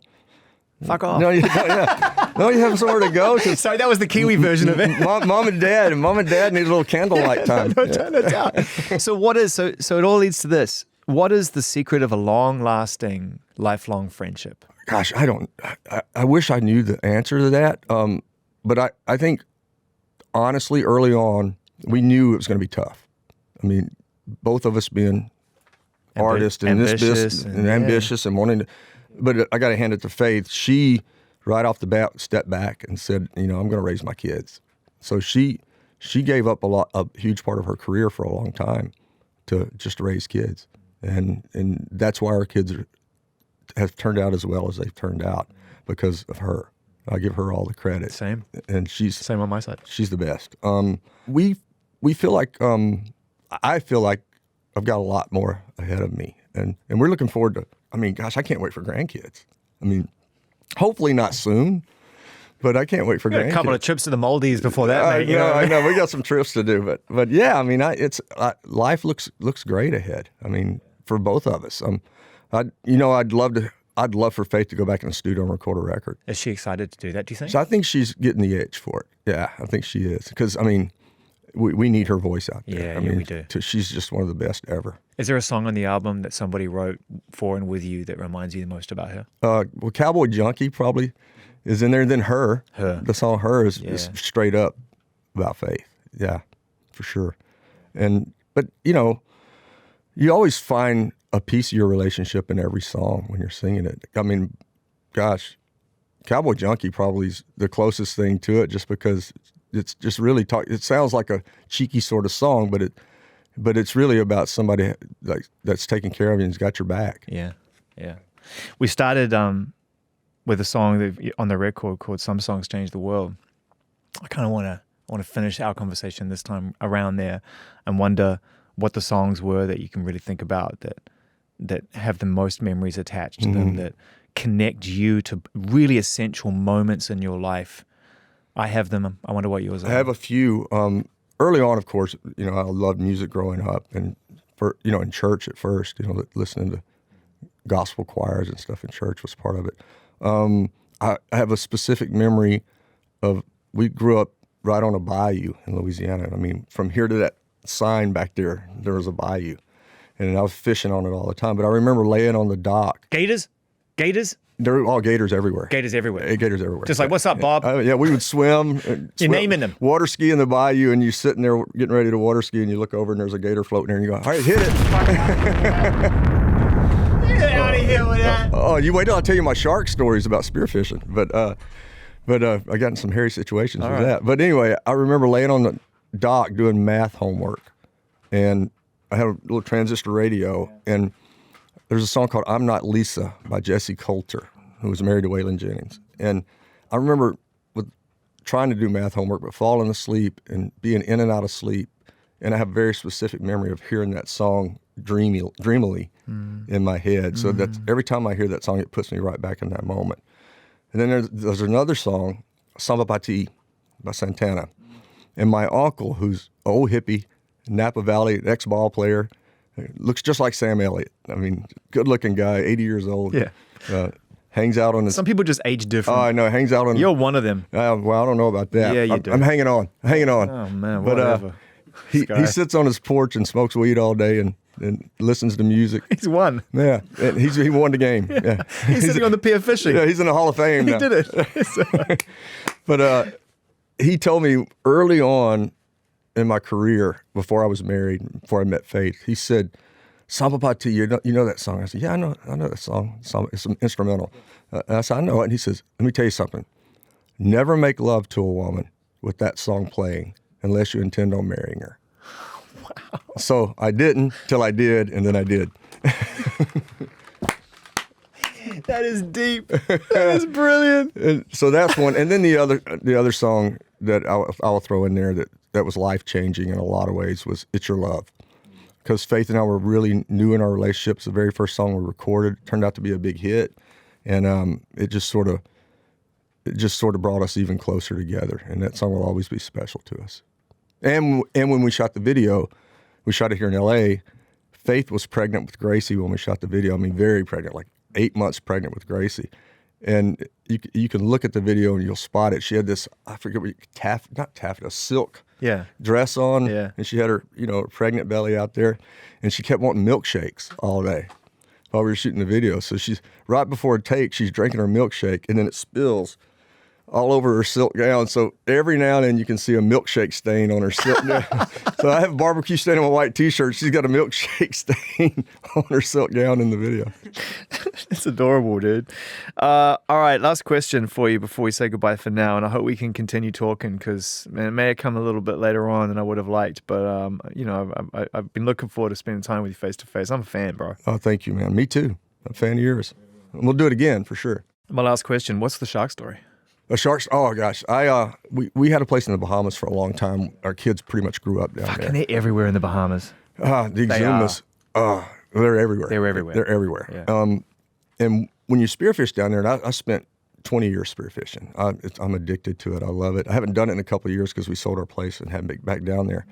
fuck off. No, you have somewhere to go. Sorry, that was the Kiwi version of it. Mom and dad need a little candlelight time. Turn it down. So it all leads to this. What is the secret of a long-lasting, lifelong friendship? Gosh, I wish I knew the answer to that. But I think, honestly, early on, we knew it was going to be tough. I mean, both of us being artists in this business and ambitious and wanting to. But I got to hand it to Faith. She, right off the bat, stepped back and said, you know, I'm going to raise my kids. So she gave up a huge part of her career for a long time to just raise kids. And that's why our kids have turned out as well as they've turned out, because of her. I give her all the credit. Same. And same on my side. She's the best. We feel like I feel like I've got a lot more ahead of me, and we're looking forward to. I mean, gosh, I can't wait for grandkids. I mean, hopefully not soon, but I can't wait for grandkids. A couple of trips to the Maldives before that, mate. I know. We got some trips to do, but yeah, I mean, life looks great ahead. I mean, for both of us. I'd love for Faith to go back in the studio and record a record. Is she excited to do that, do you think? So I think she's getting the itch for it. Yeah, I think she is. Because, I mean, we need her voice out there. Yeah, we do. She's just one of the best ever. Is there a song on the album that somebody wrote for and with you that reminds you the most about her? Well, Cowboy Junkie probably is in there. Then Her. The song Her is straight up about Faith. Yeah, for sure. But, you know, you always find a piece of your relationship in every song when you're singing it. I mean, gosh, Cowboy Junkie probably is the closest thing to it, just because it's just really it sounds like a cheeky sort of song, but it's really about somebody that's taking care of you and's got your back. Yeah. We started with a song on the record called "Some Songs Change the World." I kind of want to finish our conversation this time around there and wonder what the songs were that you can really think about that have the most memories attached to them, that connect you to really essential moments in your life. I have them. I wonder what yours are. I have a few. Early on, of course, you know, I loved music growing up, and in church at first, you know, listening to gospel choirs and stuff in church was part of it. I have a specific memory of, we grew up right on a bayou in Louisiana. I mean, from here to that sign back there was a bayou, and I was fishing on it all the time. But I remember laying on the dock. Gators? There were all gators everywhere. Gators everywhere. Gators everywhere. Just like, what's up, Bob? Yeah, we would swim. You're naming them. Water ski in the bayou, and you're sitting there getting ready to water ski, and you look over, and there's a gator floating there, and you go, all right, hit it. Get out of here with that. Oh, you wait till I tell you my shark stories about spearfishing. But I got in some hairy situations with that. But anyway, I remember laying on the dock doing math homework, and I had a little transistor radio, and there's a song called "I'm Not Lisa" by Jesse Coulter, who was married to Waylon Jennings. And I remember trying to do math homework, but falling asleep and being in and out of sleep. And I have a very specific memory of hearing that song dreamily in my head. So that's every time I hear that song, it puts me right back in that moment. And then there's another song, Samba Pati by Santana. And my uncle, who's an old hippie, Napa Valley, ex-ball player, looks just like Sam Elliott. I mean, good-looking guy, 80 years old. Yeah. Hangs out on his... Some people just age different. Oh, I know. Hangs out on... You're one of them. Well, I don't know about that. Yeah, you do. I'm hanging on. Oh, man, whatever. But he sits on his porch and smokes weed all day and listens to music. He's won. Yeah. And he won the game. Yeah. He's sitting on the pier fishing. Yeah, he's in the Hall of Fame now. He did it. But he told me early on in my career, before I was married, before I met Faith, he said, Samba Pati, you know that song? I said, yeah, I know that song. It's an instrumental. And I said, I know it. And he says, let me tell you something. Never make love to a woman with that song playing unless you intend on marrying her. Wow. So I didn't till I did, and then I did. That is deep. That is brilliant. And so that's one. And then the other song that I'll throw in there that was life-changing in a lot of ways was It's Your Love. Because Faith and I were really new in our relationship. It's the very first song we recorded. It turned out to be a big hit. And it just sort of brought us even closer together. And that song will always be special to us. And when we shot the video, we shot it here in L.A., Faith was pregnant with Gracie when we shot the video. I mean, very pregnant, like 8 months pregnant with Gracie. And you can look at the video and you'll spot it. She had this, I forget what, a silk dress on. Yeah. And she had her, pregnant belly out there. And she kept wanting milkshakes all day while we were shooting the video. So she's, right before a take, she's drinking her milkshake and then it spills all over her silk gown. So every now and then you can see a milkshake stain on her silk gown. So I have a barbecue stain on my white t-shirt. She's got a milkshake stain on her silk gown in the video. It's adorable, dude. All right, last question for you before we say goodbye for now. And I hope we can continue talking because it may have come a little bit later on than I would have liked. But, I've been looking forward to spending time with you face to face. I'm a fan, bro. Oh, thank you, man. Me too. I'm a fan of yours. And we'll do it again for sure. My last question, what's the shark story? The sharks, oh gosh. We had a place in the Bahamas for a long time. Our kids pretty much grew up down there. Fucking, they're everywhere in the Bahamas. The Exumas, they're everywhere. They're everywhere. They're everywhere. Yeah. And when you spearfish down there, and I spent 20 years spearfishing. I'm addicted to it. I love it. I haven't done it in a couple of years because we sold our place and haven't been back down there.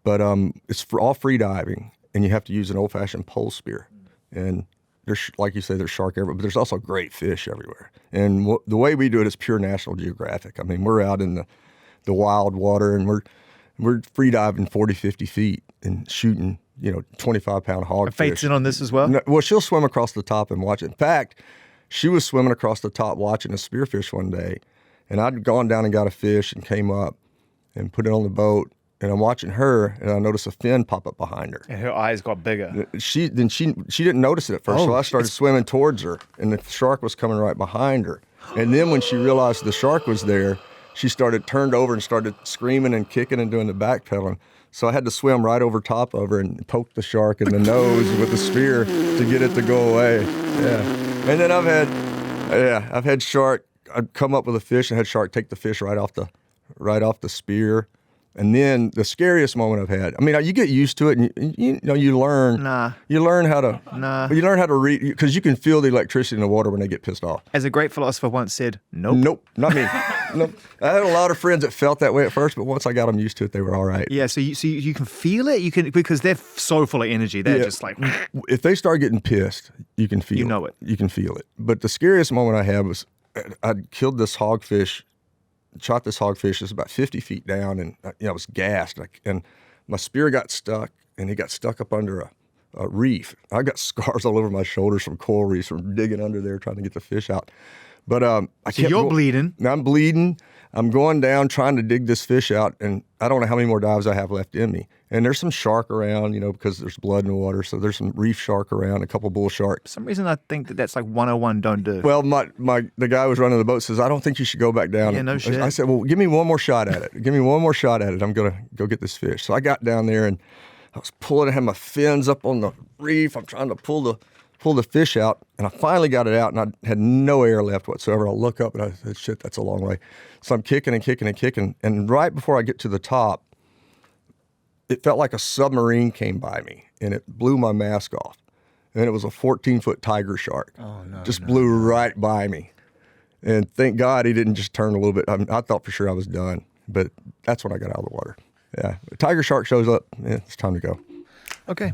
But it's for all free diving, and you have to use an old-fashioned pole spear. And there's, like you say, there's shark everywhere, but there's also great fish everywhere. And the way we do it is pure National Geographic. I mean, we're out in the wild water, and we're free diving 40, 50 feet and shooting, 25-pound hogfish. Faith's in on this as well? No, well, she'll swim across the top and watch it. In fact, she was swimming across the top watching a spearfish one day, and I'd gone down and got a fish and came up and put it on the boat. And I'm watching her, and I notice a fin pop up behind her. And her eyes got bigger. She didn't notice it at first, so I started swimming towards her, and the shark was coming right behind her. And then when she realized the shark was there, she turned over and started screaming and kicking and doing the backpedaling. So I had to swim right over top of her and poke the shark in the nose with the spear to get it to go away. Yeah. And then I've had shark. I'd come up with a fish and had shark take the fish right off the spear. And then the scariest moment I've had, I mean, you get used to it and you learn. You learn how to read, because you can feel the electricity in the water when they get pissed off. As a great philosopher once said, nope. Nope, not me. Nope. I had a lot of friends that felt that way at first, but once I got them used to it, they were all right. Yeah, so you can feel it, because they're so full of energy. They're just like... If they start getting pissed, you can feel it. You know it. You can feel it. But the scariest moment I had was I'd killed this hogfish, shot this hogfish. It was about 50 feet down, and I was gassed. And my spear got stuck, and it got stuck up under a reef. I got scars all over my shoulders from coral reefs from digging under there trying to get the fish out. But you're bleeding. I'm bleeding. I'm going down trying to dig this fish out, and I don't know how many more dives I have left in me. And there's some shark around, because there's blood in the water. So there's some reef shark around, a couple bull sharks. For some reason, I think that's like 101 don't do. Well, the guy who was running the boat says, I don't think you should go back down. Yeah, no shit. I said, well, give me one more shot at it. Give me one more shot at it. I'm going to go get this fish. So I got down there, and I was pulling. I had my fins up on the reef. I'm trying to pull the fish out, and I finally got it out, and I had no air left whatsoever. I look up, and I said, shit, that's a long way. So I'm kicking and kicking and kicking, and right before I get to the top, it felt like a submarine came by me and it blew my mask off. And it was a 14-foot tiger shark. Oh, no. Just blew right by me. And thank God he didn't just turn a little bit. I thought for sure I was done, but that's when I got out of the water. Yeah. A tiger shark shows up. Yeah, it's time to go. Okay.